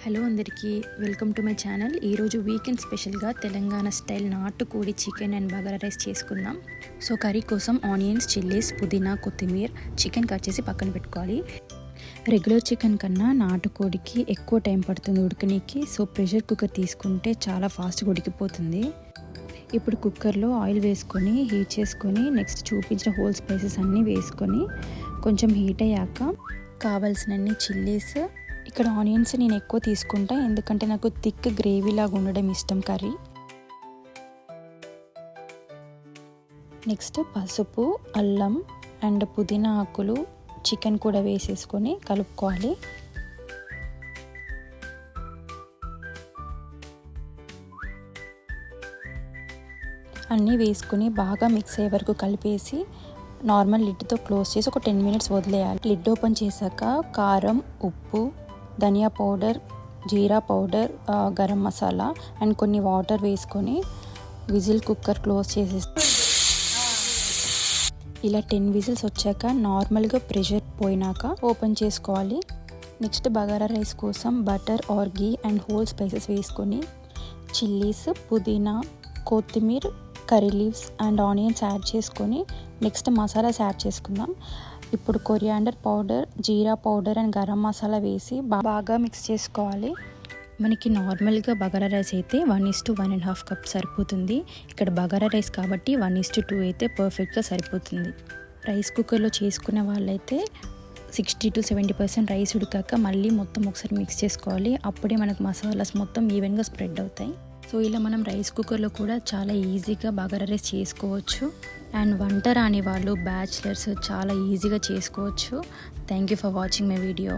Hello అందరికీ welcome to my channel. ఈరోజు weekend స్పెషల్గా తెలంగాణ స్టైల్ నాటుకోడి చికెన్ అండ్ బగారా రైస్ చేసుకుందాం. సో కర్రీ కోసం ఆనియన్స్, చిల్లీస్, పుదీనా, కొత్తిమీర, చికెన్ కట్ చేసి పక్కన పెట్టుకోవాలి. రెగ్యులర్ చికెన్ కన్నా నాటుకోడికి ఎక్కువ టైం పడుతుంది ఉడకనీకి. సో ప్రెషర్ కుక్కర్ తీసుకుంటే చాలా ఫాస్ట్గా ఉడికిపోతుంది. ఇప్పుడు కుక్కర్లో ఆయిల్ వేసుకొని హీట్ చేసుకొని నెక్స్ట్ చూపించిన హోల్ స్పైసెస్ అన్నీ వేసుకొని కొంచెం హీట్ అయ్యాక కావాల్సినన్ని చిల్లీస్, ఇక్కడ ఆనియన్స్ నేను ఎక్కువ తీసుకుంటా ఎందుకంటే నాకు థిక్ గ్రేవీ లాగా ఉండడం ఇష్టం కర్రీ. నెక్స్ట్ పసుపు, అల్లం అండ్ పుదీనా ఆకులు, చికెన్ కూడా వేసేసుకొని కలుపుకోవాలి. అన్నీ వేసుకుని బాగా మిక్స్ అయ్యే వరకు కలిపేసి నార్మల్ లిడ్తో క్లోజ్ చేసి ఒక 10 మినిట్స్ వదిలేయాలి. లిడ్ ఓపెన్ చేశాక కారం, ఉప్పు, ధనియా పౌడర్, జీరా పౌడర్, గరం మసాలా అండ్ కొన్ని వాటర్ వేసుకొని విజిల్ కుక్కర్ క్లోజ్ చేసేసి ఇలా 10 విజిల్స్ వచ్చాక నార్మల్గా ప్రెషర్ పోయినాక ఓపెన్ చేసుకోవాలి. నెక్స్ట్ బగారా రైస్ కోసం butter are ghee and whole spices వేసుకొని చిల్లీస్, పుదీనా, కొత్తిమీర, curry leaves and onions add చేసుకొని నెక్స్ట్ మసాలాస్ యాడ్ చేసుకుందాం. ఇప్పుడు కొరియాండర్ పౌడర్, జీరా పౌడర్ అండ్ గరం మసాలా వేసి బాగా మిక్స్ చేసుకోవాలి. మనకి నార్మల్గా బగారా రైస్ అయితే 1:1.5 కప్ సరిపోతుంది. ఇక్కడ బగారా రైస్ కాబట్టి 1:2 అయితే పర్ఫెక్ట్గా సరిపోతుంది. రైస్ కుక్కర్లో చేసుకునే వాళ్ళైతే 60 to 70% రైస్ ఉడికాక మళ్ళీ మొత్తం ఒకసారి మిక్స్ చేసుకోవాలి. అప్పుడే మనకు మసాలాస్ మొత్తం ఈవెన్గా స్ప్రెడ్ అవుతాయి. సో ఇలా మనం రైస్ కుక్కర్లో కూడా చాలా ఈజీగా బగారా రైస్ చేసుకోవచ్చు. అండ్ వంట రాని వాళ్ళు, బ్యాచిలర్స్ చాలా ఈజీగా చేసుకోవచ్చు. Thank you for watching my video.